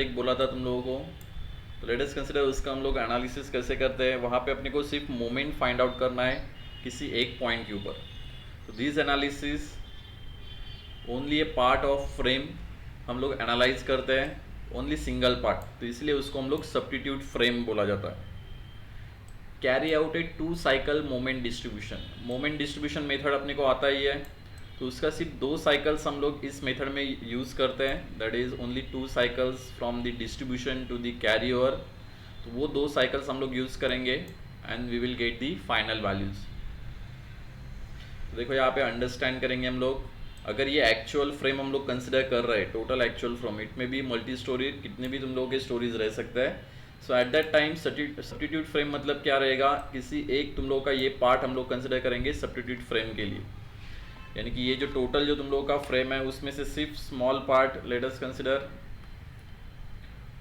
एक बोला था तुम लोगों को, तो लेट अस कंसिडर उसका हम लोग एनालिसिस कैसे करते हैं। वहाँ पे अपने को सिर्फ मोमेंट फाइंड आउट करना है किसी एक पॉइंट के ऊपर। तो this analysis only A part of frame हम लोग एनालाइज करते हैं, ओनली सिंगल पार्ट, तो इसलिए उसको हम लोग सब्स्टिट्यूट फ्रेम बोला जाता है। कैरी आउट ए 2 cycle moment distribution. Moment distribution method अपने को आता ही है, तो उसका सिर्फ 2 साइकिल्स हम लोग इस मेथड में यूज़ करते हैं, that is only 2 cycles from the distribution to the carry over. तो वो 2 साइकिल्स हम लोग यूज़ करेंगे and we will get the final values. तो देखो यहाँ पे अंडरस्टैंड करेंगे हम लोग, अगर ये एक्चुअल फ्रेम हम लोग कंसिडर कर रहे हैं, टोटल एक्चुअल फ्रेम, इट में भी मल्टी स्टोरी, कितने भी तुम लोगों के स्टोरीज रह सकते हैं। So at that time substitute frame मतलब क्या रहेगा, किसी एक तुम लोगों का ये पार्ट हम लोग कंसिडर करेंगे सब्स्टिट्यूट फ्रेम के लिए, यानी कि ये जो टोटल जो तुम लोगों का फ्रेम है उसमें से सिर्फ small part let us consider,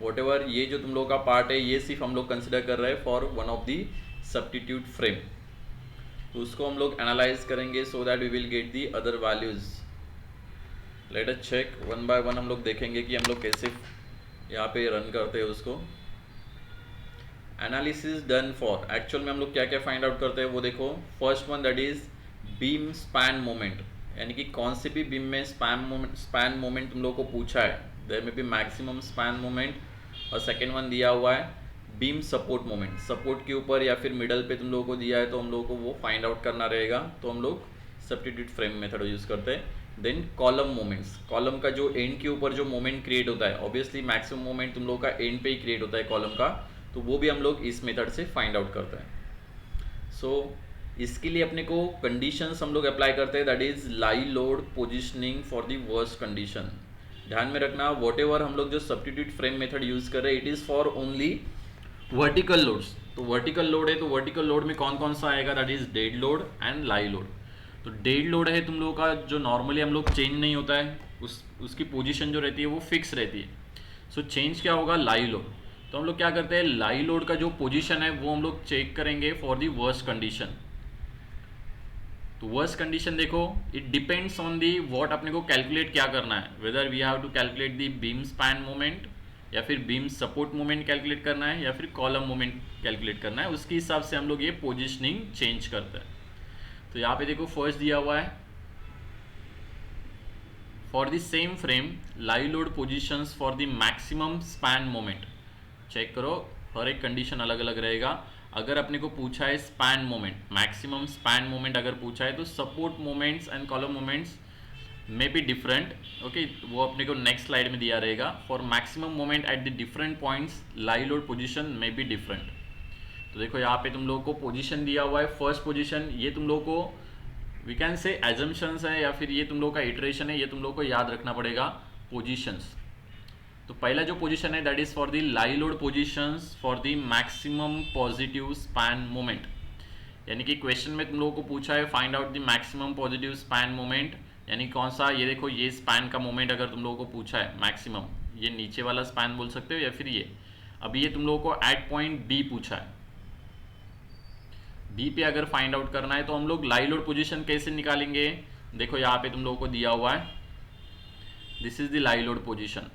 whatever ये जो तुम लोगों का पार्ट है ये सिर्फ हम लोग कंसिडर कर रहे हैं for one of the substitute frame. तो उसको हम लोग एनालाइज करेंगे so that we will get the other values. Let us check one by one, हम लोग देखेंगे कि हम लोग कैसे यहाँ पे रन करते हैं उसको। एनालिसिस डन फॉर, एक्चुअल में हम लोग क्या क्या फाइंड आउट करते हैं वो देखो। First one that is beam span moment, यानी कि कौन से भी बीम में स्पैन मोमेंट तुम लोग को पूछा है, देयर में भी मैक्सिमम स्पैन मोमेंट। और सेकेंड वन दिया हुआ है बीम सपोर्ट मोमेंट, सपोर्ट के ऊपर या फिर मिडल पे तुम लोगों को दिया है तो हम लोगों को वो फाइंड आउट करना रहेगा, तो हम लोग सब्स्टिट्यूट फ्रेम मेथड यूज़ करते हैं। देन कॉलम मोमेंट्स, कॉलम का जो एंड के ऊपर जो मोमेंट क्रिएट होता है, ऑब्वियसली मैक्सिमम मोमेंट तुम लोगों का एंड पे ही क्रिएट होता है कॉलम का, तो वो भी हम लोग इस मेथड से फाइंड आउट करते हैं। सो इसके लिए अपने को कंडीशंस हम लोग अप्लाई करते हैं, that is lie load positioning for the worst condition. ध्यान में रखना व्हाटएवर हम लोग जो सब्स्टिट्यूट फ्रेम मेथड यूज़ कर रहे हैं it is for only vertical loads. तो वर्टिकल लोड है, तो वर्टिकल लोड में कौन कौन सा आएगा, that is dead load and lie load. तो डेड लोड है तुम लोगों का जो नॉर्मली हम लोग चेंज नहीं होता है, उसकी पोजीशन जो रहती है वो फिक्स रहती है। सो चेंज क्या होगा, लाई लोड। तो हम लोग क्या करते हैं, लाई लोड का जो पोजीशन है वो हम लोग चेक करेंगे फॉर दी वर्स्ट कंडीशन। तो वर्स्ट कंडीशन देखो, it depends on the what अपने को कैलकुलेट क्या करना है, whether we have to calculate the beam span moment या फिर बीम सपोर्ट मोमेंट कैलकुलेट करना है या फिर कॉलम मोमेंट कैलकुलेट करना है, उसके हिसाब से हम लोग ये पोजिशनिंग चेंज करते हैं। तो यहाँ पे देखो फर्स्ट दिया हुआ है for the same frame live load positions for the maximum span moment. Check करो हर एक कंडीशन अलग अलग रहेगा। अगर अपने को पूछा है span moment, maximum span moment अगर पूछा है तो support moments and column moments में बी डिफरेंट, ओके, वो अपने को नेक्स्ट स्लाइड में दिया रहेगा। For maximum moment at the different points lie load position में बी डिफरेंट। तो देखो यहाँ पे तुम लोगों को पोजीशन दिया हुआ है, फर्स्ट पोजीशन, ये तुम लोगों को वी कैन से एजम्पशंस है या फिर ये तुम लोगों का इटरेशन है, ये तुम लोगों को याद रखना पड़ेगा पोजीशंस। तो पहला जो पोजीशन है that is for the lie load positions for the maximum positive span moment, यानी कि क्वेश्चन में तुम लोगों को पूछा है find out the maximum positive span moment, यानी कौन सा, ये देखो ये स्पैन का मोमेंट अगर तुम लोगों को पूछा है मैक्सिमम, ये नीचे वाला स्पैन बोल सकते हो या फिर ये, अभी ये तुम लोगों को एट पॉइंट बी पूछा है, बी पे अगर फाइंड आउट करना है तो हम लोग लाई लोड पोजीशन कैसे निकालेंगे, देखो यहाँ पे तुम लोगों को दिया हुआ है this is the lie load position.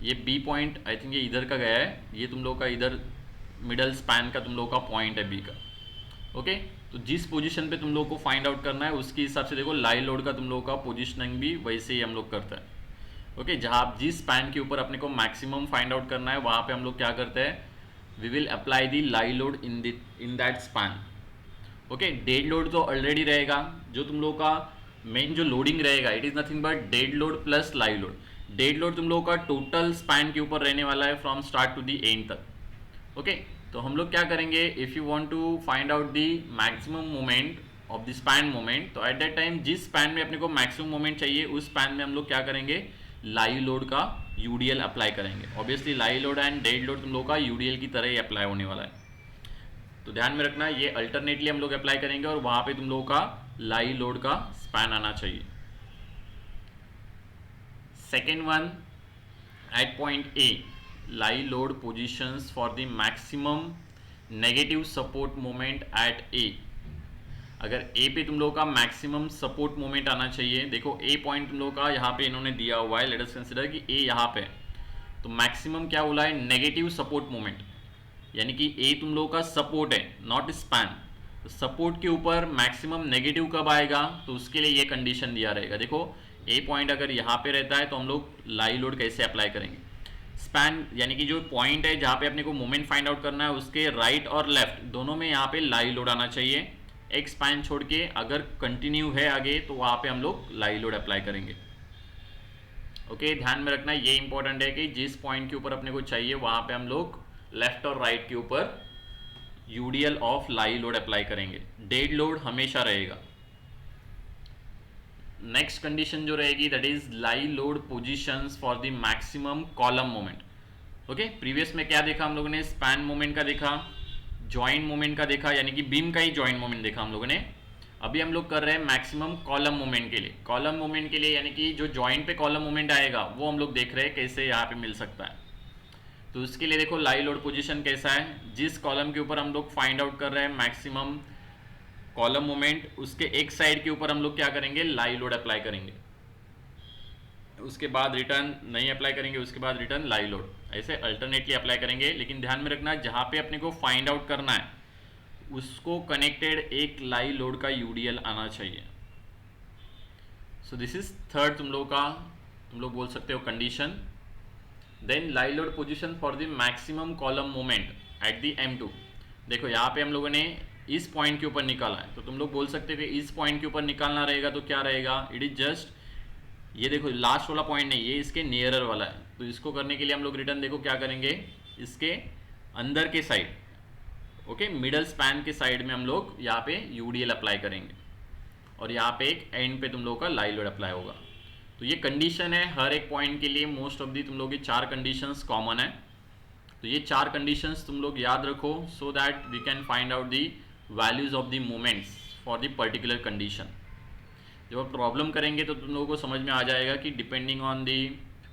ये बी पॉइंट आई थिंक ये इधर का गया है, ये तुम लोगों का इधर मिडल स्पैन का तुम लोगों का पॉइंट है बी का, ओके। तो जिस पोजीशन पे तुम लोगों को फाइंड आउट करना है उसके हिसाब से देखो लाई लोड का तुम लोगों का पोजीशनिंग भी वैसे ही हम लोग करते हैं, ओके। जहाँ जिस स्पैन के ऊपर अपने को मैक्सिमम फाइंड आउट करना है वहाँ पे हम लोग क्या करते हैं, we will apply the live load in that span, okay. Dead load तो ऑलरेडी रहेगा, जो तुम लोगों का मेन जो लोडिंग रहेगा it is nothing but dead load plus live load. Dead load तुम लोगों का टोटल स्पैन के ऊपर रहने वाला है from start to the end तक, ओके। तो हम लोग क्या करेंगे, if you want to find out the maximum moment of the span moment, तो एट दैट टाइम जिस स्पैन में अपने को मैक्सिमम मोमेंट चाहिए उस स्पैन में हम लोग क्या करेंगे, लाई लोड का यूडीएल अप्लाई करेंगे। Obviously lie load and dead load तुम लोग का यूडीएल की तरह ही अप्लाई होने वाला है, तो ध्यान में रखना ये अल्टरनेटली हम लोग अप्लाई करेंगे और वहाँ पे तुम लोगों का लाई लोड का स्पैन आना चाहिए। Second one at point A live load positions for the maximum negative support moment at A. अगर ए पे तुम लोगों का मैक्सिमम सपोर्ट मोमेंट आना चाहिए, देखो ए पॉइंट तुम लोगों का यहाँ पे इन्होंने दिया हुआ है, लेट अस कंसीडर कि ए यहाँ पे, तो मैक्सिमम क्या बोला है, नेगेटिव सपोर्ट मोमेंट, यानी कि ए तुम लोगों का सपोर्ट है नॉट स्पैन। तो सपोर्ट के ऊपर मैक्सिमम नेगेटिव कब आएगा, तो उसके लिए ये कंडीशन दिया रहेगा। देखो ए पॉइंट अगर यहाँ पे रहता है तो हम लोग लाई लोड कैसे अप्लाई करेंगे। स्पैन यानी कि जो पॉइंट है जहाँ पे अपने को मोमेंट फाइंड आउट करना है, उसके राइट और लेफ्ट दोनों में यहाँ पे लाई लोड आना चाहिए। एक स्पैन छोड़ के अगर कंटिन्यू है आगे तो वहाँ पे हम लोग लाई लोड अप्लाई करेंगे। ओके, ध्यान में रखना ये इंपॉर्टेंट है कि जिस पॉइंट के ऊपर अपने को चाहिए वहाँ पे हम लोग लेफ्ट और राइट के ऊपर UDL of lie load apply करेंगे। डेड लोड हमेशा रहेगा। नेक्स्ट कंडीशन जो रहेगी that is lie load positions for the maximum column moment. Okay, previous में क्या देखा हम लोगों ने, स्पैन मोमेंट का देखा, जॉइंट मोमेंट का देखा, यानी कि बीम का ही जॉइंट मोमेंट देखा हम लोगों ने। अभी हम लोग कर रहे हैं मैक्सिमम कॉलम मोमेंट के लिए। कॉलम मोमेंट के लिए यानी कि जो जॉइंट पे कॉलम मोमेंट आएगा वो हम लोग देख रहे हैं कैसे यहाँ पे मिल सकता है। तो उसके लिए देखो लाई लोड पोजीशन कैसा है, जिस कॉलम के ऊपर हम लोग फाइंड आउट कर रहे हैं मैक्सिमम कॉलम मोमेंट, उसके एक साइड के ऊपर हम लोग क्या करेंगे, लाई लोड अप्लाई करेंगे। उसके बाद रिटर्न नहीं अप्लाई करेंगे, उसके बाद रिटर्न लाई लोड, ऐसे अल्टरनेटली अप्लाई करेंगे। लेकिन ध्यान में रखना जहाँ पे अपने को फाइंड आउट करना है उसको कनेक्टेड एक लाई लोड का यूडीएल आना चाहिए। सो दिस इज थर्ड तुम लोग बोल सकते हो condition. Then live load position for the maximum column moment at the M2। देखो यहाँ पे हम लोगों ने इस पॉइंट के ऊपर निकाला है, तो तुम लोग बोल सकते हो कि इस पॉइंट के ऊपर निकालना रहेगा तो क्या रहेगा, इट इज जस्ट ये देखो लास्ट वाला पॉइंट नहीं, ये इसके नियरर वाला है। तो इसको करने के लिए हम लोग रिटर्न देखो क्या करेंगे, इसके अंदर के साइड, ओके, मिडल स्पैन के साइड में हम लोग यहाँ पे यूडीएल अप्लाई करेंगे और यहाँ पे एक एंड पे तुम लोगों का लाई लोड अप्लाई होगा। तो ये कंडीशन है हर एक पॉइंट के लिए। मोस्ट ऑफ दी तुम लोग की 4 कंडीशंस कॉमन है। तो ये 4 कंडीशंस तुम लोग याद रखो so that we can find out the values of the moments for the particular condition. जब आप प्रॉब्लम करेंगे तो तुम लोगों को समझ में आ जाएगा कि डिपेंडिंग ऑन दी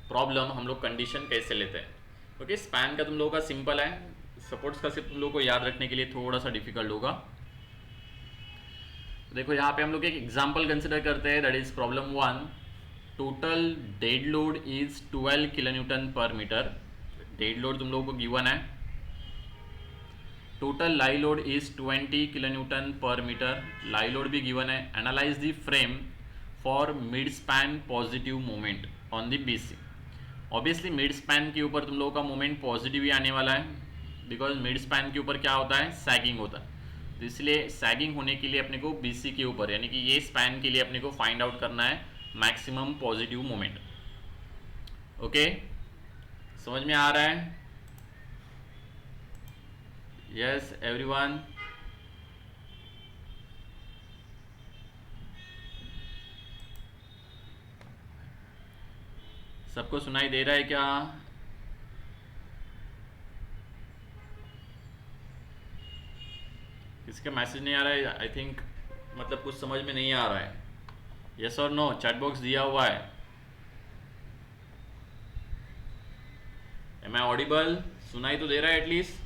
प्रॉब्लम हम लोग कंडीशन कैसे लेते हैं। ओके, स्पैन का तुम लोगों का सिंपल है, सपोर्ट्स का सिर्फ तुम लोगों को याद रखने के लिए थोड़ा सा डिफिकल्ट होगा। देखो यहाँ पे हम लोग एक एग्जांपल कंसिडर करते हैं, that is problem 1। Total dead load is 12 kilonewton per metre. Dead load तुम लोगों को गिवन है। Total lie load is 20 kilonewton per metre, lie load भी गिवन है। Analyse the frame for mid span positive moment on the BC। Obviously mid span के ऊपर तुम लोगों का मोमेंट पॉजिटिव ही आने वाला है, बिकॉज मिड स्पैन के ऊपर क्या होता है, सैगिंग होता है। तो इसलिए सैगिंग होने के लिए अपने को BC के ऊपर यानी कि ये स्पैन के लिए अपने को फाइंड आउट करना है मैक्सिमम पॉजिटिव मोमेंट। ओके, समझ में आ रहा है? यस एवरीवन, सबको सुनाई दे रहा है क्या? किसका मैसेज नहीं आ रहा है? आई थिंक मतलब कुछ समझ में नहीं आ रहा है। यस और नो, चैट बॉक्स दिया हुआ है। Am I audible? सुनाई तो दे रहा है at least?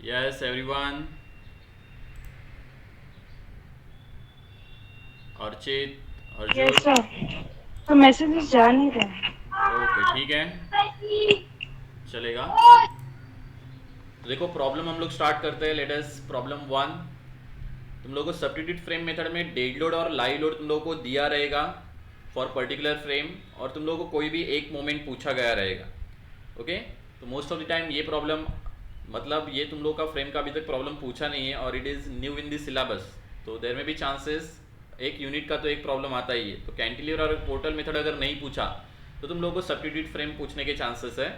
Yes everyone. Archit, Arjun? Yes sir, तो मैसेजेस जा नहीं रहे। ओके ठीक है, चलेगा। तो देखो प्रॉब्लम हम लोग स्टार्ट करते हैं। Let us problem 1। तुम लोगों को सब्स्टिट्यूट फ्रेम मेथड में डेड लोड और लाई लोड तुम लोगों को दिया रहेगा फॉर पर्टिकुलर फ्रेम, और तुम लोगों को कोई भी एक मोमेंट पूछा गया रहेगा। ओके, तो मोस्ट ऑफ द टाइम ये प्रॉब्लम मतलब ये तुम लोग का फ्रेम का अभी तक प्रॉब्लम पूछा नहीं है और it is new in the syllabus, तो देयर में भी चांसेस एक यूनिट का तो एक प्रॉब्लम आता ही है। तो कैंटिलीवर और पोर्टल मेथड अगर नहीं पूछा तो तुम लोगों को सब्स्टिट्यूट फ्रेम पूछने के चांसेस है।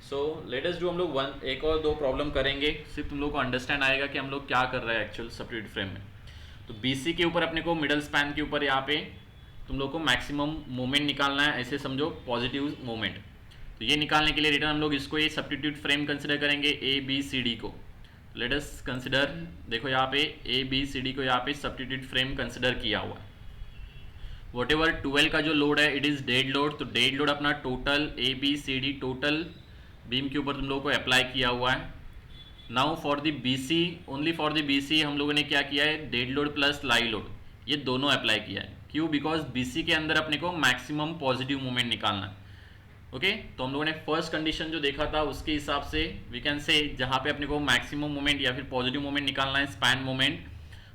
सो लेट अस डू, हम लोग एक और दो प्रॉब्लम करेंगे, सिर्फ तुम लोग को अंडरस्टैंड आएगा कि हम लोग क्या कर रहे हैं एक्चुअल सब्स्टिट्यूट फ्रेम में। तो BC के ऊपर अपने को मिडल स्पैन के ऊपर यहाँ पे तुम लोग को मैक्सिमम मोमेंट निकालना है, ऐसे समझो पॉजिटिव मोमेंट। तो ये निकालने के लिए रिटर्न हम लोग इसको ये सब्स्टिट्यूट फ्रेम कंसिडर करेंगे ABCD को। लेट अस कंसिडर, देखो यहाँ पे ABCD को यहाँ पे सब्स्टिट्यूट फ्रेम कंसिडर किया हुआ है। वॉट एवर 12 का जो लोड है इट इज़ डेड लोड, तो डेड लोड अपना टोटल ABCD टोटल बीम के ऊपर तुम लोगों को अप्लाई किया हुआ है। Now for the BC, only for the BC हम लोगों ने क्या किया है, dead load plus live load ये दोनों अप्लाई किया है। क्यों? बिकॉज बीसी के अंदर अपने को मैक्सिमम पॉजिटिव मूवमेंट निकालना है। ओके तो हम लोगों ने फर्स्ट कंडीशन जो देखा था उसके हिसाब से वी कैन से जहाँ पे अपने को मैक्सिमम मूवमेंट या फिर पॉजिटिव मूवमेंट निकालना है स्पैन मूवमेंट,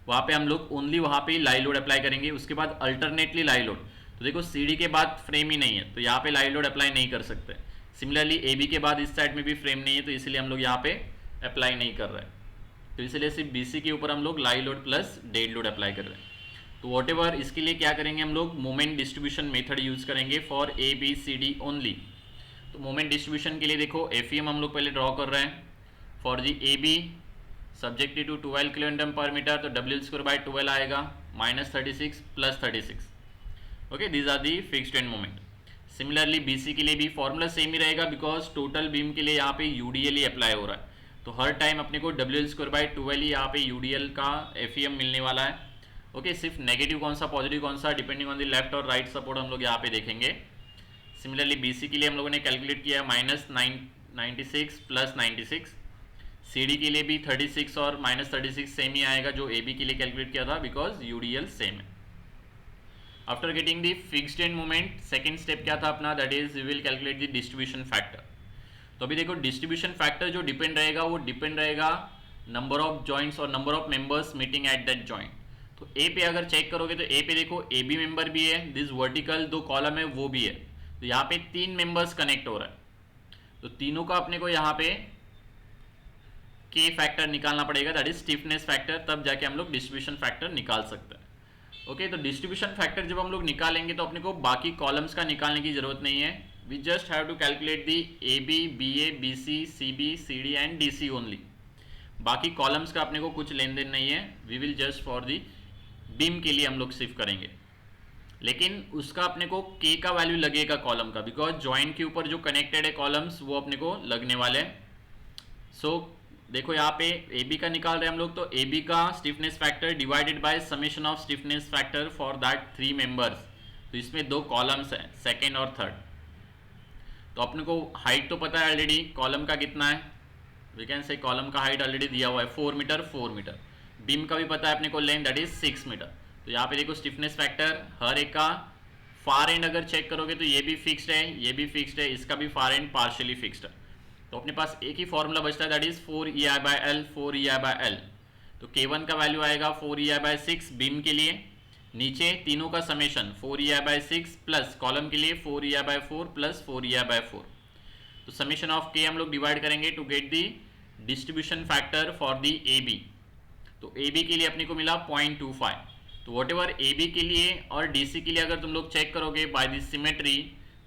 वहाँ पे हम लोग ओनली वहाँ पे लाई लोड अप्लाई करेंगे। उसके बाद अल्टरनेटली लाई लोड, तो देखो सीडी के बाद फ्रेम ही नहीं है तो यहाँ पे लाई लोड अप्लाई नहीं कर सकते। सिमिलरली ए बी के बाद इस साइड में भी फ्रेम नहीं है तो इसलिए हम लोग यहाँ पे अप्लाई नहीं कर रहे हैं, तो इसलिए सिर्फ बीसी के ऊपर हम लोग live load plus dead load apply कर रहे हैं। तो वॉट एवर इसके लिए क्या करेंगे हम लोग मोमेंट डिस्ट्रीब्यूशन मेथड यूज करेंगे for A B C D only. तो मोमेंट डिस्ट्रीब्यूशन के लिए देखो एफईएम हम लोग पहले ड्रॉ कर रहे हैं for the A B subjected to 12 kilonewton per metre, तो डब्ल्यू स्क्वायर बाय 12 आएगा -36 + 36। Okay these are the fixed end moment. Similarly BC के लिए भी फॉर्मूला सेम ही रहेगा बिकॉज टोटल बीम के लिए यहाँ पे यूडीएल ही अप्लाई हो रहा है, तो हर टाइम अपने को डब्ल्यू स्क्वायर बाय 12 ही यहाँ पे यूडीएल का एफईएम मिलने वाला है। ओके सिर्फ नेगेटिव कौन सा पॉजिटिव कौन सा डिपेंडिंग ऑन द लेफ्ट और राइट सपोर्ट हम लोग यहाँ पे देखेंगे। सिमिलरली बीसी के लिए हम लोगों ने कैलकुलेट किया -96 + 96, सीडी के लिए भी 36 और -36 सेम ही आएगा जो ए बी के लिए कैलकुलेट किया था बिकॉज यूडीएल सेम है। After getting the fixed end moment second step क्या था अपना, that is we will calculate the distribution factor. तो अभी देखो डिस्ट्रीब्यूशन फैक्टर जो डिपेंड रहेगा वो डिपेंड रहेगा नंबर ऑफ जॉइंट्स और number of members meeting at that joint. तो ए पे अगर चेक करोगे तो ए पे देखो ए बी मेंबर भी है, दिस वर्टिकल 2 कॉलम है वो भी है, तो यहाँ पे 3 मेंबर्स कनेक्ट हो रहा है, तो तीनों का अपने को यहाँ पे के फैक्टर निकालना पड़ेगा, दैट इज स्टिफनेस फैक्टर, तब जाके हम लोग डिस्ट्रीब्यूशन फैक्टर निकाल सकते हैं। ओके तो डिस्ट्रीब्यूशन फैक्टर जब हम लोग निकालेंगे तो अपने को बाकी कॉलम्स का निकालने की जरूरत नहीं है, we just have to calculate the A B B A B C C B C D and D C only. बाकी कॉलम्स का अपने को कुछ लेन देन नहीं है, we will just for the beam के लिए हम लोग सिर्फ करेंगे, लेकिन उसका अपने को के का वैल्यू लगेगा कॉलम का, बिकॉज जॉइंट के ऊपर जो कनेक्टेड है कॉलम्स वो अपने को लगने वाले हैं। सो देखो यहाँ पे ए बी का निकाल रहे हैं हम लोग, तो ए बी का stiffness factor divided by summation of stiffness factor for that 3 members, तो इसमें 2 कॉलम्स हैं सेकेंड और थर्ड, तो अपने को हाइट तो पता है ऑलरेडी कॉलम का कितना है, वी कैन से कॉलम का हाइट ऑलरेडी दिया हुआ है 4 मीटर 4 मीटर, बीम का भी पता है अपने को लेंथ दैट इज 6 मीटर। तो यहाँ पे देखो स्टिफनेस फैक्टर हर एक का फार एंड अगर चेक करोगे तो ये भी फिक्स्ड है, ये भी फिक्स्ड है, इसका भी फार एंड पार्शियली फिक्स्ड है, तो अपने पास एक ही फॉर्मूला बचता है दैट इज 4EI/L 4EI/L। तो K1 का वैल्यू आएगा 4EI/6 बीम के लिए, नीचे तीनों का समेशन 4EI/6 प्लस कॉलम के लिए 4EI/4 प्लस 4EI/4, तो समेशन ऑफ K हम लोग डिवाइड करेंगे to get the distribution factor for the A B. तो ए बी के लिए अपने को मिला 0.25, तो वॉट एवर ए बी के लिए और डी सी के लिए अगर तुम लोग चेक करोगे बाय दिस सिमेट्री,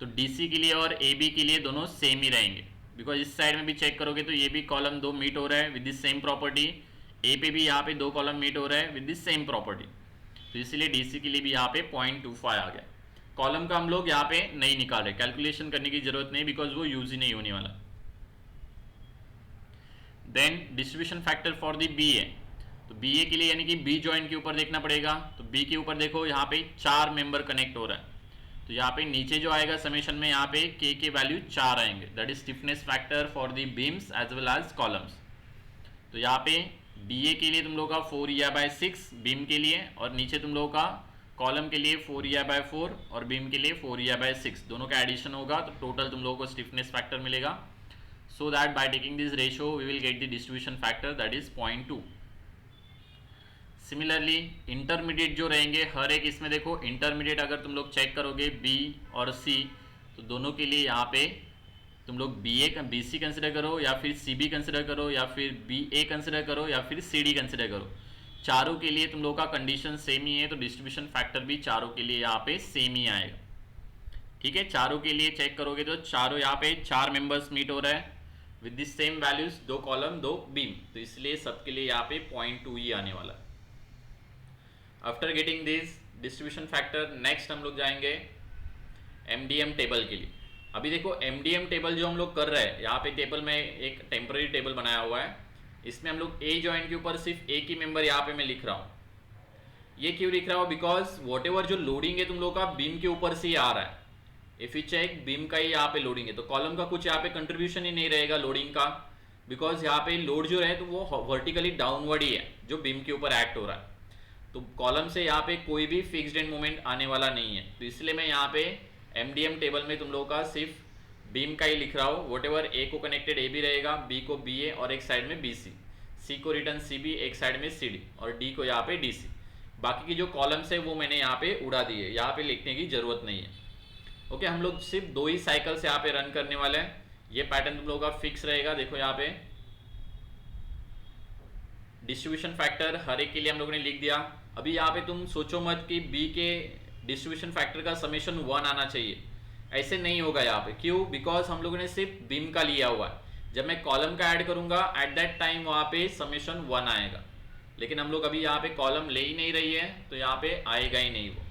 तो डी सी के लिए और ए बी के लिए दोनों सेम ही रहेंगे, बिकॉज इस साइड में भी चेक करोगे तो ये भी कॉलम 2 मीट हो रहा है विद दिस सेम प्रॉपर्टी, ए पे भी यहाँ पे 2 कॉलम मीट हो रहा है विद दिस सेम प्रॉपर्टी, तो इसलिए डीसी के लिए भी यहाँ पे 0.25 आ गया। कॉलम का हम लोग यहाँ पे नहीं निकाल रहे, कैलकुलेशन करने की जरूरत नहीं बिकॉज वो यूज ही नहीं होने वाला। Then distribution factor for the B A, तो बी ए के लिए यानी कि बी जॉइंट के ऊपर देखना पड़ेगा, तो बी के ऊपर देखो यहाँ पे 4 मेंबर कनेक्ट हो रहा है, तो यहाँ पे नीचे जो आएगा समेशन में यहाँ पे के वैल्यू 4 आएंगे, that is stiffness factor for the beams as well as columns. तो यहाँ पे बी ए के लिए तुम लोगों का 4EI/6 बीम के लिए, और नीचे तुम लोगों का कॉलम के लिए 4EI/4 और बीम के लिए 4EI/6, दोनों का एडिशन होगा तो टोटल तुम लोगों को स्टिफनेस फैक्टर मिलेगा। So that by taking this ratio we will get the distribution factor that is 0.2। Similarly intermediate जो रहेंगे हर एक इसमें देखो इंटरमीडिएट अगर तुम लोग चेक करोगे बी और सी, तो दोनों के लिए यहाँ पे तुम लोग बी सी कंसिडर करो या फिर सी बी कंसिडर करो या फिर बी ए कंसिडर करो या फिर सी डी कंसिडर करो, चारों के लिए तुम लोग का कंडीशन सेम ही है, तो डिस्ट्रीब्यूशन फैक्टर भी चारों के लिए यहाँ पे सेम ही आएगा। ठीक है, चारों के लिए चेक करोगे तो चारों यहाँ पे 4 मेंबर्स मीट हो रहा है with this same values, 2 column 2 beam, तो इसलिए सबके लिए यहाँ पे 0.2 ही आने वाला है। After getting this distribution factor next हम लोग जाएंगे एमडीएम टेबल के लिए। अभी देखो एमडीएम टेबल जो हम लोग कर रहे हैं, यहाँ पे टेबल में एक टेम्पररी टेबल बनाया हुआ है, इसमें हम लोग ए जॉइंट के ऊपर सिर्फ एक ही मेंबर यहाँ पे मैं लिख रहा हूँ। ये क्यों लिख रहा हूँ? बिकॉज वॉट एवर जो लोडिंग है तुम लोग का बीम के ऊपर से ही आ रहा है, इफ यू चेक बीम का ही यहाँ पे लोडिंग है, तो कॉलम का कुछ यहाँ पे कंट्रीब्यूशन ही नहीं रहेगा लोडिंग का, बिकॉज यहाँ पे लोड जो है तो वो वर्टिकली डाउनवर्ड ही है जो बीम के ऊपर एक्ट हो रहा है। तो कॉलम से यहाँ पे कोई भी फिक्स्ड एंड मोमेंट आने वाला नहीं है, तो इसलिए मैं यहाँ पे एमडीएम टेबल में तुम लोगों का सिर्फ बीम का ही लिख रहा हूँ। वट एवर ए को कनेक्टेड ए बी रहेगा, बी को बी ए और एक साइड में बी सी, सी को रिटर्न सी बी एक साइड में सी डी और डी को यहाँ पे डी सी। बाकी की जो कॉलम्स है वो मैंने यहाँ पे उड़ा दी है, यहाँ पे लिखने की जरूरत नहीं है। ओके, हम लोग सिर्फ 2 ही साइकिल्स यहाँ पे रन करने वाले हैं। ये पैटर्न तुम लोगों का फिक्स रहेगा। देखो यहाँ पे डिस्ट्रीब्यूशन फैक्टर हर एक के लिए हम लोगों ने लिख दिया। अभी यहाँ पे तुम सोचो मत कि बी के डिस्ट्रीब्यूशन फैक्टर का समेशन 1 आना चाहिए, ऐसे नहीं होगा यहाँ पे। क्यों? बिकॉज हम लोगों ने सिर्फ बीम का लिया हुआ है। जब मैं कॉलम का ऐड करूंगा एट दैट टाइम वहाँ पे समेशन 1 आएगा, लेकिन हम लोग अभी यहाँ पे कॉलम ले ही नहीं रही है, तो यहाँ पे आएगा ही नहीं वो।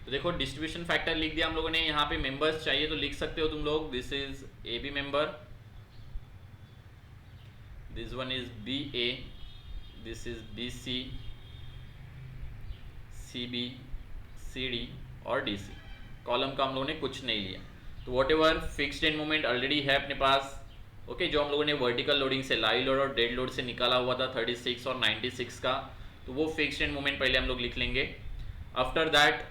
तो देखो डिस्ट्रीब्यूशन फैक्टर लिख दिया हम लोगों ने। यहाँ पे मेंबर्स चाहिए तो लिख सकते हो तुम लोग, this is A B member, this one is B A, this is B C, C B, C D और डी सी। कॉलम का हम लोगों ने कुछ नहीं लिया। तो whatever fixed end moment already है अपने पास। ओके, जो हम लोगों ने वर्टिकल लोडिंग से लाइव लोड और डेड लोड से निकाला हुआ था 36 और 96 का, तो वो फिक्स्ड एंड मोमेंट पहले हम लोग लिख लेंगे। आफ्टर दैट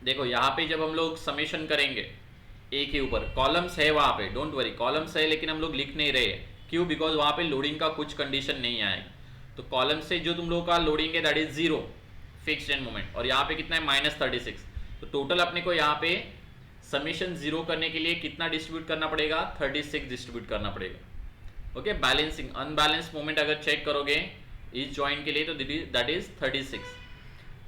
देखो यहाँ पे जब हम लोग समेशन करेंगे ए के ऊपर, कॉलम्स है वहाँ पे, डोंट वरी, कॉलम्स है लेकिन हम लोग लिख नहीं रहे। क्यों? बिकॉज वहाँ पे लोडिंग का कुछ कंडीशन नहीं आएगा। तो कॉलम से जो तुम लोग का लोडिंग है that is 0 fixed end moment, और यहाँ पे कितना है -36। तो टोटल अपने को यहाँ पे समेशन 0 करने के लिए कितना डिस्ट्रीब्यूट करना पड़ेगा? 36 डिस्ट्रीब्यूट करना पड़ेगा। ओके, बैलेंसिंग अनबैलेंस मोमेंट अगर चेक करोगे इस जॉइंट के लिए तो दैट इज 36।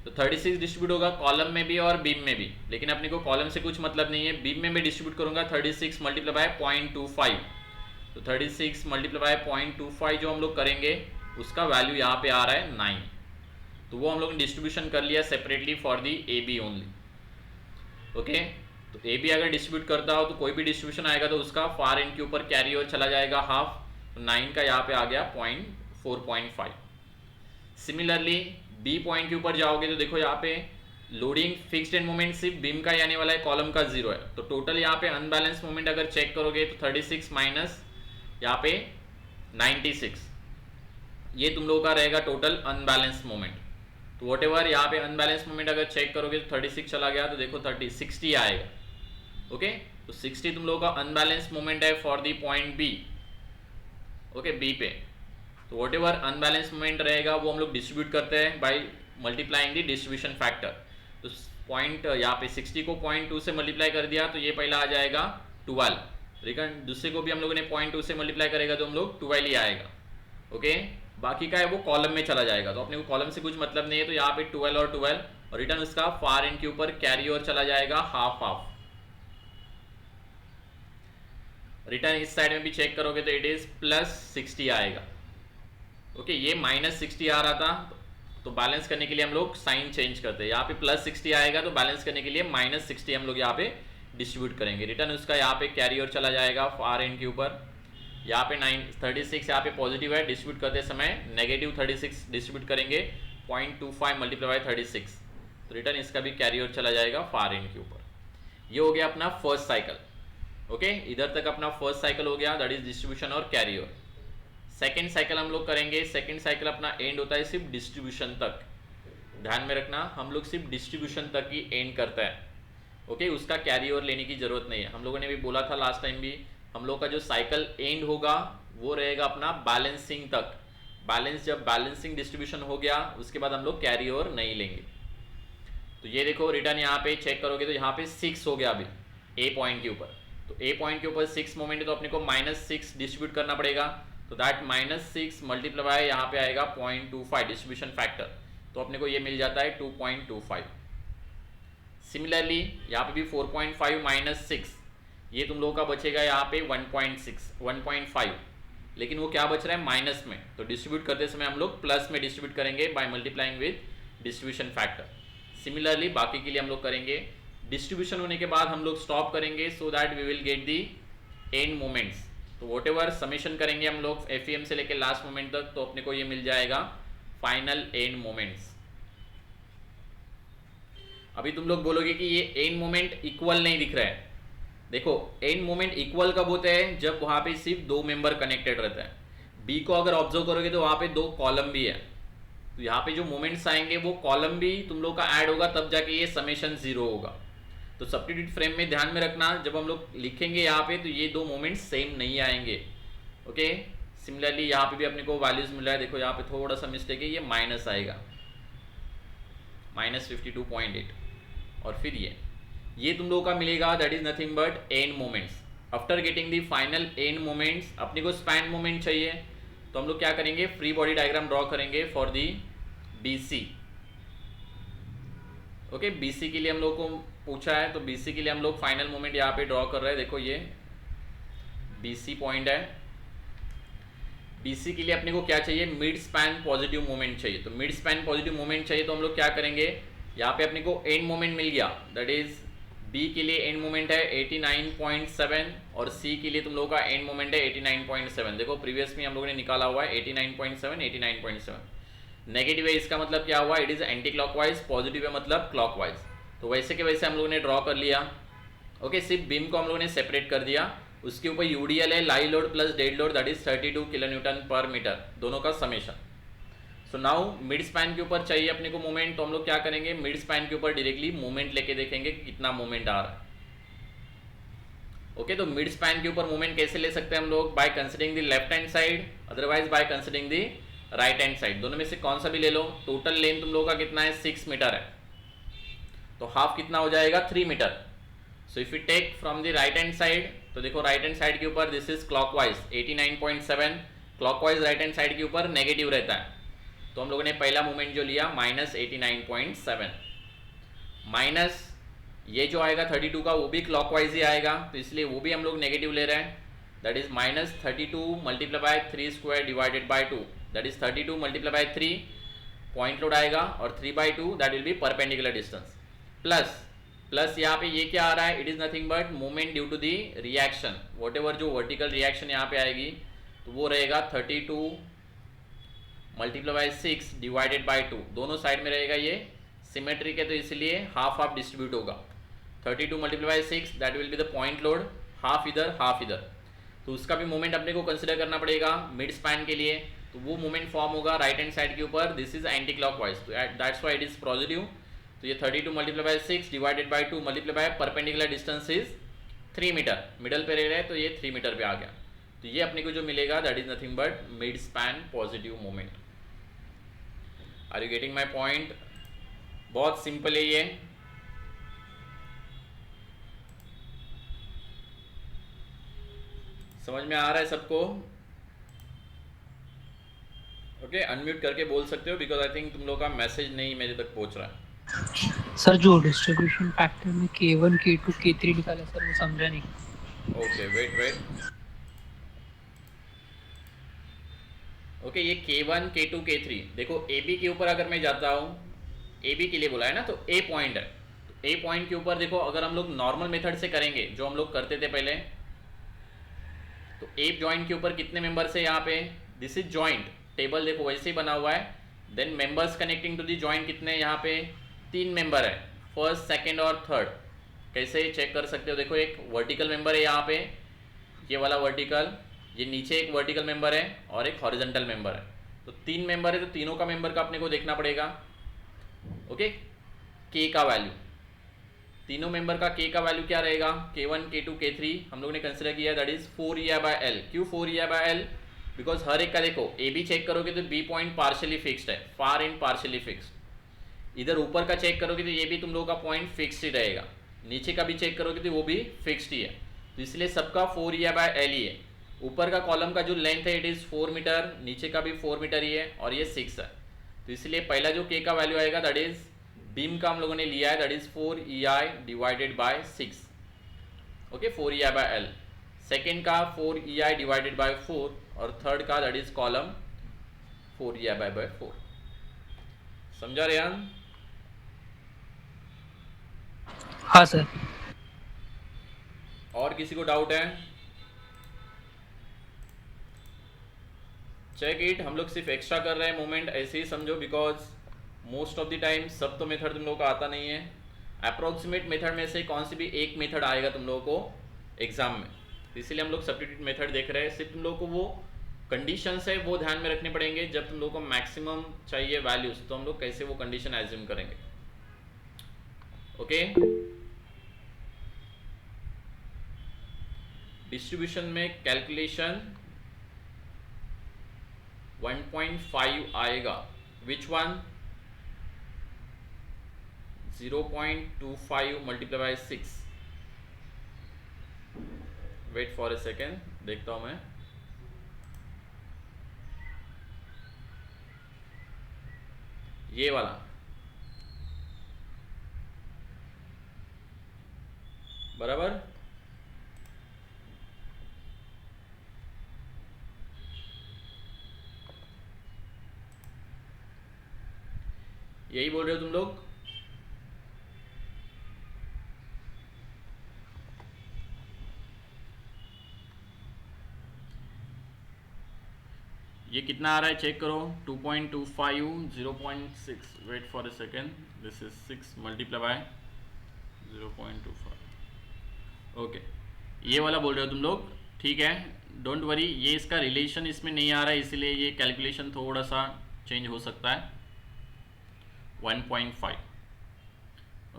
तो 36 डिस्ट्रीब्यूट होगा कॉलम में भी और बीम में भी, लेकिन अपने को कॉलम से कुछ मतलब नहीं है। बीम में मैं डिस्ट्रीब्यूट करूंगा 36 मल्टीप्लाई बाय 0.25, तो 36 मल्टीप्लाई बाय 0.25 जो हम लोग करेंगे उसका वैल्यू यहाँ पे आ रहा है 9। तो वो हम लोग ने डिस्ट्रीब्यूशन कर लिया separately for the A B only. Okay, तो ए बी अगर डिस्ट्रीब्यूट करता हो तो कोई भी डिस्ट्रीब्यूशन आएगा तो उसका फार एंड के ऊपर कैरी ओवर चला जाएगा हाफ, तो 9 का यहाँ पे आ गया 4.5। सिमिलरली बी पॉइंट के ऊपर जाओगे तो देखो यहाँ पे लोडिंग फिक्स्ड एंड मोमेंट सिर्फ बीम का ही आने वाला है, कॉलम का 0 है। तो टोटल यहाँ पे अनबैलेंस मोमेंट अगर चेक करोगे तो 36 माइनस यहाँ पे 96, ये तुम लोगों का रहेगा टोटल अनबैलेंस मोमेंट। तो वॉट एवर यहाँ पे अनबैलेंस मोमेंट अगर चेक करोगे तो 36 चला गया, तो देखो 60 आएगा। ओके, तो 60 तुम लोगों का अनबैलेंस मोमेंट है for the point B. Okay, B पे तो वॉट एवर अनबैलेंस मोमेंट रहेगा वो हम लोग डिस्ट्रीब्यूट करते हैं by multiplying the distribution factor. तो पॉइंट यहाँ पे 60 को 0.2 से मल्टीप्लाई कर दिया तो ये पहला आ जाएगा 12, लेकिन दूसरे को भी हम लोगों ने 0.2 से मल्टीप्लाई करेगा तो हम लोग 12 ही आएगा। ओके, बाकी का है वो कॉलम में चला जाएगा, तो अपने को कॉलम से कुछ मतलब नहीं है। तो यहाँ पे 12 और 12 और रिटर्न उसका फार एंड के ऊपर कैरी ओवर चला जाएगा हाफ हाफ। रिटर्न इस साइड में भी चेक करोगे तो इट इज +60 आएगा। ओके, ये -60 आ रहा था, तो बैलेंस करने के लिए हम लोग साइन चेंज करते हैं। यहाँ पे +60 आएगा तो बैलेंस करने के लिए -60 हम लोग यहाँ पे डिस्ट्रीब्यूट करेंगे। रिटर्न उसका यहाँ पे कैरी ओवर चला जाएगा फार एंड के ऊपर। यहाँ पे 36 यहाँ पे पॉजिटिव है, डिस्ट्रीब्यूट करते समय -36 डिस्ट्रीब्यूट करेंगे 0.25 मल्टीप्लाई बाय 36, तो रिटर्न इसका भी कैरी ओवर चला जाएगा फार एंड के ऊपर। ये हो गया अपना फर्स्ट साइकिल। ओके, इधर तक अपना फर्स्ट साइकिल हो गया, दैट इज डिस्ट्रीब्यूशन और कैरी ओवर। सेकेंड साइकिल हम लोग करेंगे। सेकेंड साइकिल अपना एंड होता है सिर्फ डिस्ट्रीब्यूशन तक, ध्यान में रखना, हम लोग सिर्फ डिस्ट्रीब्यूशन तक ही एंड करता है। ओके, उसका कैरी ओवर लेने की जरूरत नहीं है। हम लोगों ने भी बोला था लास्ट टाइम भी, हम लोग का जो साइकिल एंड होगा वो रहेगा अपना बैलेंसिंग तक। बैलेंस जब बैलेंसिंग डिस्ट्रीब्यूशन हो गया उसके बाद हम लोग कैरी ओवर नहीं लेंगे। तो ये देखो रिटर्न यहाँ पे चेक करोगे तो यहाँ पे 6 हो गया अभी ए पॉइंट के ऊपर। तो ए पॉइंट के ऊपर 6 मोमेंट है तो अपने को -6 डिस्ट्रीब्यूट करना पड़ेगा। तो दैट -6 मल्टीप्लाई बाय यहाँ पे आएगा 0.25 डिस्ट्रीब्यूशन फैक्टर, तो अपने को ये मिल जाता है 2.25। सिमिलरली यहाँ पे भी 4.5 - 6, ये तुम लोगों का बचेगा यहाँ पे 1.5, लेकिन वो क्या बच रहा है माइनस में, तो डिस्ट्रीब्यूट करते समय हम लोग प्लस में डिस्ट्रीब्यूट करेंगे by multiplying with distribution factor. Similarly बाकी के लिए हम लोग करेंगे। डिस्ट्रीब्यूशन होने के बाद हम लोग स्टॉप करेंगे so that we will get the end moments. तो वॉट एवर समेशन करेंगे हम लोग एफईएम से लेकर लास्ट मोमेंट तक, तो अपने को ये मिल जाएगा फाइनल एंड मोमेंट्स। अभी तुम लोग बोलोगे कि ये एंड मोमेंट इक्वल नहीं दिख रहा है। देखो एंड मोमेंट इक्वल कब होता है? जब वहां पे सिर्फ 2 मेंबर कनेक्टेड रहता है। बी को अगर ऑब्जर्व करोगे तो वहां पे 2 कॉलम भी है, तो यहाँ पे जो मोमेंट्स आएंगे वो कॉलम भी तुम लोग का ऐड होगा, तब जाके ये समेशन 0 होगा। तो सब्स्टिट्यूट फ्रेम में ध्यान में रखना, जब हम लोग लिखेंगे यहाँ पे तो ये दो मोमेंट्स सेम नहीं आएंगे। ओके, सिमिलरली यहाँ पे भी अपने को वैल्यूज मिल रहा है, देखो यहाँ पे थोड़ा सा मिस्टेक है, ये माइनस आएगा, -52.8। और फिर ये तुम लोगों का मिलेगा, that is nothing but and moments. After getting the final and moments, अपने को स्पैन मोमेंट चाहिए, तो हम लोग क्या करेंगे, फ्री बॉडी डायग्राम ड्रॉ करेंगे for the BC। Okay, BC के लिए हम लोग को पूछा है, तो BC के लिए हम लोग फाइनल मोमेंट यहाँ पे ड्रॉ कर रहे हैं। देखो ये BC पॉइंट है, BC के लिए अपने को क्या चाहिए, मिड स्पैन पॉजिटिव मोमेंट चाहिए। तो मिड स्पैन पॉजिटिव मोमेंट चाहिए, तो हम लोग क्या करेंगे, यहाँ पे अपने को एंड मोमेंट मिल गया, दैट इज B के लिए एंड मोमेंट है 89.7 और C के लिए तुम लोगों का एंड मोमेंट है 89.7। देखो प्रीवियस में हम लोगों ने निकाला हुआ है 89.7, 89.7। नेगेटिव है इसका मतलब क्या हुआ, it is anti clockwise, positive है मतलब क्लॉकवाइज। तो वैसे के वैसे हम लोगों ने ड्रॉ कर लिया। ओके, सिर्फ बीम को हम लोगों ने सेपरेट कर दिया, उसके ऊपर UDL है, live load plus dead load, that is 32 kilonewton per metre, दोनों का summation. So now mid span के ऊपर चाहिए अपने को मोमेंट, तो हम लोग क्या करेंगे, मिड स्पैन के ऊपर डायरेक्टली मोमेंट लेके देखेंगे कि कितना मोमेंट आ रहा है। ओके, तो मिड स्पैन के ऊपर मोमेंट कैसे ले सकते हैं हम लोग, by considering the left hand side, otherwise by considering the right hand side. दोनों में से कौन सा भी ले लो। टोटल लेंथ तुम लोगों का कितना है, 6 मीटर है, तो हाफ कितना हो जाएगा, 3 metre. So if you take from the right hand side, तो देखो राइट हैंड साइड के ऊपर this is clockwise 89.7, clockwise right hand side के ऊपर नेगेटिव रहता है, तो हम लोगों ने पहला मोमेंट जो लिया -89.7, माइनस ये जो आएगा 32 का वो भी क्लॉकवाइज ही आएगा, तो इसलिए वो भी हम लोग नेगेटिव ले रहे हैं, that is -32 multiply by 3 square divided by 2, that is 32 multiply by 3 point load आएगा, और 3/2 that will be perpendicular distance, plus यहाँ पे ये क्या आ रहा है, it is nothing but moment due to the reaction, whatever जो वर्टिकल रिएक्शन यहाँ पे आएगी तो वो रहेगा 32 मल्टीप्लाई बाय 6 डिवाइडेड बाय 2, दोनों साइड में रहेगा, ये सिमेट्रिक है तो इसलिए हाफ हाफ डिस्ट्रीब्यूट होगा। 32 multiply by 6 that will be the point load, half इधर हाफ इधर, तो उसका भी मोमेंट अपने को कंसिडर करना पड़ेगा मिड स्पैन के लिए, तो वो मोमेंट फॉर्म होगा राइट हैंड साइड के ऊपर, दिस इज एंटी क्लॉकवाइज, तो that's why it is positive. तो ये 32 multiply by 6 divided by 2 multiply by perpendicular distance is 3 metre, middle पे रह रहे हैं तो ये 3 मीटर पे आ गया, तो ये अपने को जो मिलेगा that is nothing but mid span positive moment. Are you getting my point? बहुत सिंपल है ये, समझ में आ रहा है सबको? ओके, अनम्यूट करके बोल सकते हो, बिकॉज आई थिंक तुम लोग का मैसेज नहीं मेरे तक पहुंच रहा है। सर जो डिस्ट्रीब्यूशन फैक्टर में K1 K2 K3 निकाला सर, वो समझा नहीं। ओके वेट, ओके ये K1 K2 K3, देखो AB के ऊपर अगर मैं जाता हूँ, AB के लिए बोला है ना, तो A पॉइंट है, तो A पॉइंट के ऊपर देखो अगर हम लोग नॉर्मल मेथड से करेंगे जो हम लोग करते थे पहले, तो A जॉइंट के ऊपर कितने मेंबर्स है यहाँ पे, दिस इज जॉइंट, टेबल देखो वैसे ही बना हुआ है, then members connecting to the joint कितने यहाँ पे 3 मेंबर है, फर्स्ट सेकंड और थर्ड। कैसे चेक कर सकते हो, देखो एक वर्टिकल मेंबर है यहाँ पे, ये वाला वर्टिकल, ये नीचे एक वर्टिकल मेंबर है और एक हॉरिजॉन्टल मेंबर है, तो 3 मेंबर है, तो तीनों का मेंबर का अपने को देखना पड़ेगा। ओके, K का वैल्यू, तीनों मेंबर का K का वैल्यू क्या रहेगा, K1 K2 K3 हम लोग ने कंसिडर किया दैट इज 4EI/L। क्यों 4EI/L? बिकॉज हर एक का देखो AB चेक करोगे तो B पॉइंट पार्शियली फिक्स्ड है, फार एंड पार्शियली फिक्स्ड, इधर ऊपर का चेक करोगे तो ये भी तुम लोगों का पॉइंट फिक्स्ड ही रहेगा, नीचे का भी चेक करोगे तो वो भी फिक्स्ड ही है, तो इसलिए सबका 4EI/L ही है। ऊपर का कॉलम का जो लेंथ है इट इज 4 मीटर, नीचे का भी 4 मीटर ही है, और ये 6 है, तो इसलिए पहला जो K का वैल्यू आएगा दैट इज बीम का हम लोगों ने लिया है, that is 4EI divided by 6। Okay, 4EI/L। Second का 4EI डिवाइडेड बाय 4, और थर्ड का दैट इज कॉलम 4EI/4। समझा रेहान? हाँ सर। और किसी को डाउट है? चेक इट, हम लोग सिर्फ एक्स्ट्रा कर रहे हैं मोमेंट, ऐसे ही समझो, because most of the time सब तो मेथड तुम लोगों को आता नहीं है, अप्रोक्सीमेट मेथड में से कौन सी भी एक मेथड आएगा तुम लोगों को एग्जाम में, इसीलिए हम लोग सब्स्टिट्यूट मेथड देख रहे हैं, सिर्फ तुम लोगों को वो कंडीशंस है वो ध्यान में रखने पड़ेंगे। जब तुम लोग को मैक्सिमम चाहिए वैल्यूज तो हम लोग कैसे वो कंडीशन एज्यूम करेंगे। ओके, डिस्ट्रीब्यूशन में कैलकुलेशन 1.5 आएगा। Which one? 0.25 multiply by 6। Wait for a second, देखता हूं मैं। ये वाला बराबर, यही बोल रहे हो तुम लोग? ये कितना आ रहा है चेक करो। 2.25 0.6। Wait for a second, this is 6 multiply by 0.25। Okay, ये वाला बोल रहे हो तुम लोग, ठीक है। डोंट वरी, ये इसका रिलेशन इसमें नहीं आ रहा है, इसलिए ये कैलकुलेशन थोड़ा सा चेंज हो सकता है। 1.5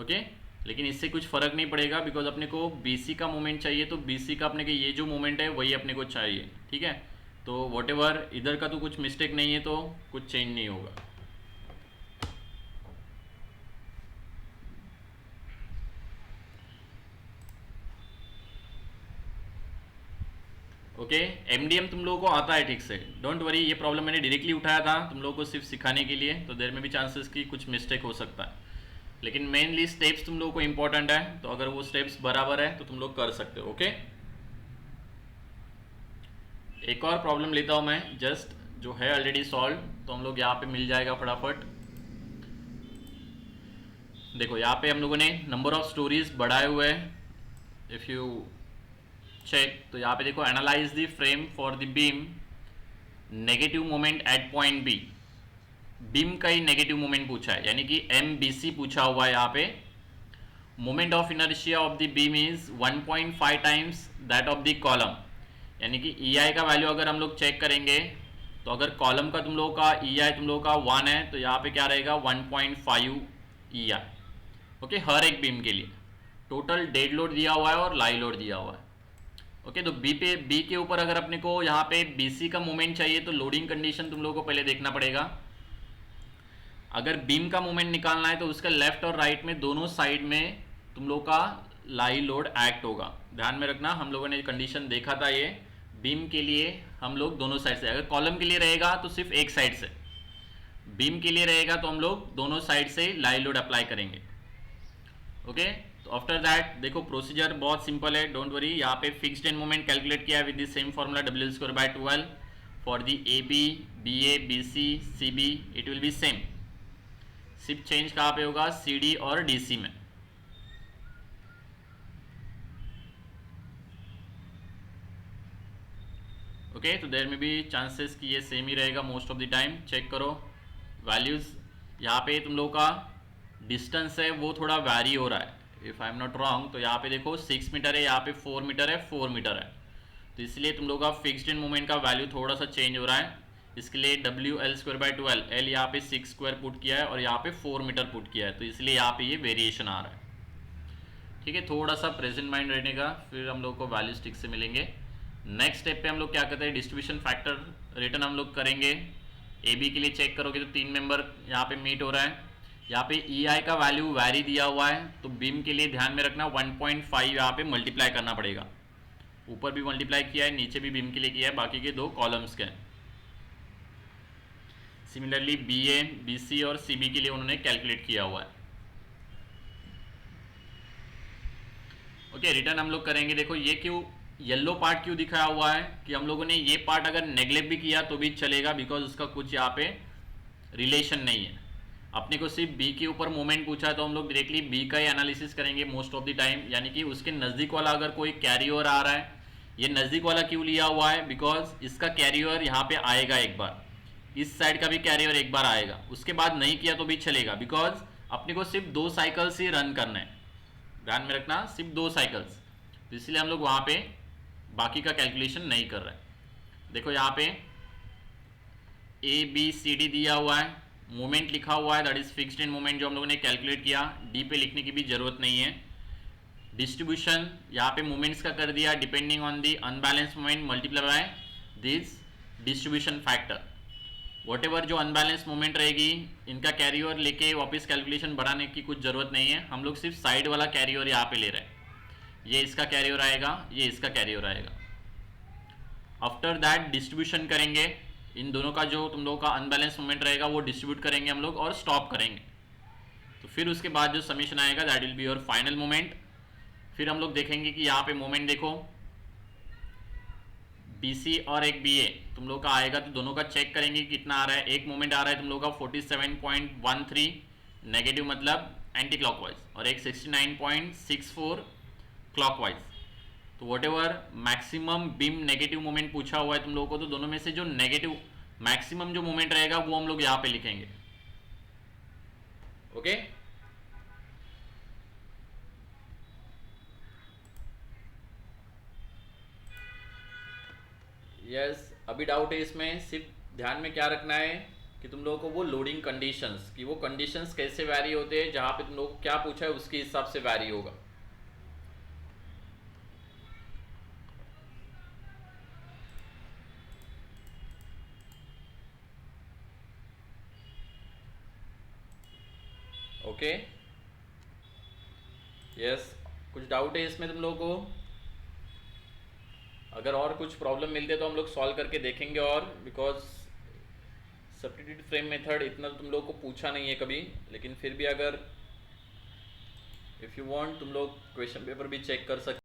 ओके, लेकिन इससे कुछ फर्क नहीं पड़ेगा बिकॉज अपने को BC का मोमेंट चाहिए, तो BC का अपने को ये जो मोमेंट है वही अपने को चाहिए, ठीक है। तो व्हाटएवर इधर का तो कुछ मिस्टेक नहीं है, तो कुछ चेंज नहीं होगा। ओके, MDM तुम लोगों को आता है ठीक से, डोंट वरी। ये प्रॉब्लम मैंने डायरेक्टली उठाया था तुम लोगों को सिर्फ सिखाने के लिए, तो देर में भी चांसेस कि कुछ मिस्टेक हो सकता है, लेकिन मेनली स्टेप्स तुम लोगों को इंपॉर्टेंट है, तो अगर वो स्टेप्स बराबर है तो तुम लोग कर सकते हो। ओके, एक और प्रॉब्लम लेता हूं मैं, जस्ट जो है ऑलरेडी सॉल्व, तो हम लोग यहाँ पे मिल जाएगा फटाफट। देखो यहाँ पे हम लोगों ने नंबर ऑफ स्टोरीज बढ़ाए हुए हैं। इफ यू चेक तो यहाँ पे देखो, analyse the frame for the beam, negative moment at point B. Beam का ही नेगेटिव मोमेंट पूछा है, यानी कि MBC पूछा हुआ है यहाँ पे। Moment of inertia of the beam is 1.5 times that of the column, यानी कि EI का वैल्यू अगर हम लोग चेक करेंगे तो अगर कॉलम का तुम लोगों का EI तुम लोगों का 1 है, तो यहाँ पे क्या रहेगा 1.5 EI। ओके, हर एक बीम के लिए टोटल डेड लोड दिया हुआ है और लाइव लोड दिया हुआ है। ओके, तो बी के ऊपर अगर अपने को यहाँ पे BC का मोमेंट चाहिए तो लोडिंग कंडीशन तुम लोगों को पहले देखना पड़ेगा। अगर बीम का मोमेंट निकालना है तो उसका लेफ्ट और राइट में दोनों साइड में तुम लोग का लाइव लोड एक्ट होगा। ध्यान में रखना, हम लोगों ने कंडीशन देखा था ये बीम के लिए, हम लोग दोनों साइड से। अगर कॉलम के लिए रहेगा तो सिर्फ एक साइड से, बीम के लिए रहेगा तो हम लोग दोनों साइड से लाइव लोड अप्लाई करेंगे। ओके, तो आफ्टर दैट देखो प्रोसीजर बहुत सिंपल है, डोंट वरी। यहाँ पे फिक्स्ड एंड मोमेंट कैलकुलेट किया with the same formula WL²/12 for the AB, BA, BC, CB it will be same. सिर्फ चेंज कहाँ पे होगा, CD और DC में। ओके, तो देयर में भी चांसेस कि ये सेम ही रहेगा most of the time. Check करो वैल्यूज, यहाँ पे तुम लोगों का डिस्टेंस है वो थोड़ा वैरी हो रहा है, if I am not wrong. तो यहाँ पे देखो 6 मीटर है, यहाँ पे 4 मीटर है, 4 मीटर है, तो इसलिए तुम लोग का फिक्स्ड एंड मोमेंट का वैल्यू थोड़ा सा चेंज हो रहा है। इसके लिए WL²/12, L यहाँ पे 6 स्क्वायर पुट किया है और यहाँ पे 4 मीटर पुट किया है, तो इसलिए यहाँ पे ये वेरिएशन आ रहा है। ठीक है, थोड़ा सा प्रेजेंट माइंड रहने का, फिर हम लोग को वैल्यूज ठीक से मिलेंगे। नेक्स्ट स्टेप पे हम लोग क्या करते हैं, डिस्ट्रीब्यूशन फैक्टर रिटर्न हम लोग करेंगे। AB के लिए चेक करोगे तो 3 मेंबर यहाँ पे मीट हो रहा है। यहाँ पे EI का वैल्यू वैरी दिया हुआ है, तो बीम के लिए ध्यान में रखना 1.5 यहाँ पे मल्टीप्लाई करना पड़ेगा। ऊपर भी मल्टीप्लाई किया है, नीचे भी बीम के लिए किया है, बाकी के 2 कॉलम्स के हैं। सिमिलरली BA, BC और CB के लिए उन्होंने कैलकुलेट किया हुआ है। ओके, रिटर्न हम लोग करेंगे। देखो ये क्यों येलो पार्ट क्यों दिखाया हुआ है कि हम लोगों ने ये पार्ट अगर नेग्लेक्ट भी किया तो भी चलेगा, बिकॉज उसका कुछ यहाँ पे रिलेशन नहीं है। अपने को सिर्फ B के ऊपर मोमेंट पूछा है तो हम लोग डायरेक्टली B का ही एनालिसिस करेंगे मोस्ट ऑफ द टाइम, यानी कि उसके नज़दीक वाला अगर कोई कैरियर आ रहा है, ये नज़दीक वाला क्यों लिया हुआ है, बिकॉज इसका कैरियर यहाँ पे आएगा एक बार, इस साइड का भी कैरियर एक बार आएगा, उसके बाद नहीं किया तो भी चलेगा, बिकॉज अपने को सिर्फ 2 साइकिल्स ही रन करना है। ध्यान में रखना, सिर्फ 2 साइकिल्स, तो इसलिए हम लोग वहाँ पे बाकी का कैलकुलेशन नहीं कर रहे हैं। देखो यहाँ पे ए बी सी डी दिया हुआ है, मोमेंट लिखा हुआ है, that is fixed in moment जो हम लोगों ने कैलकुलेट किया, डी पे लिखने की भी जरूरत नहीं है। डिस्ट्रीब्यूशन यहाँ पे मोमेंट्स का कर दिया, depending on the unbalance moment multiply by this distribution factor. What ever जो अनबैलेंस मोमेंट रहेगी, इनका कैरी ओवर लेके वापस कैलकुलेशन बढ़ाने की कुछ जरूरत नहीं है, हम लोग सिर्फ साइड वाला कैरी ओवर यहाँ पे ले रहे हैं। ये इसका कैरी ओवर आएगा, ये इसका कैरी ओवर आएगा। आफ्टर दैट डिस्ट्रीब्यूशन करेंगे, इन दोनों का जो तुम लोगों का अनबैलेंस मोमेंट रहेगा वो डिस्ट्रीब्यूट करेंगे हम लोग और स्टॉप करेंगे। तो फिर उसके बाद जो समीशन आएगा that will be your final moment. फिर हम लोग देखेंगे कि यहाँ पे मोमेंट देखो BC और एक BA तुम लोग का आएगा, तो दोनों का चेक करेंगे कितना आ रहा है। एक मोमेंट आ रहा है तुम लोग का 47.13 नेगेटिव मतलब एंटी क्लॉकवाइज, और एक 69.64 क्लॉकवाइज। तो what ever maximum beam negative moment पूछा हुआ है तुम लोगों को, तो दोनों में से जो नेगेटिव मैक्सिमम जो मोमेंट रहेगा वो हम लोग यहाँ पे लिखेंगे। ओके यस अभी डाउट है इसमें, सिर्फ ध्यान में क्या रखना है कि तुम लोगों को वो लोडिंग कंडीशंस कि वो कंडीशंस कैसे वैरी होते हैं, जहां पे तुम लोगों को क्या पूछा है उसके हिसाब से वैरी होगा। ओके यस कुछ डाउट है इसमें तुम लोगों को? अगर और कुछ प्रॉब्लम मिलते तो हम लोग सॉल्व करके देखेंगे, और बिकॉज सब्स्टिट्यूट फ्रेम मेथड इतना तुम लोग को पूछा नहीं है कभी, लेकिन फिर भी अगर इफ़ यू वांट तुम लोग क्वेश्चन पेपर भी चेक कर सकते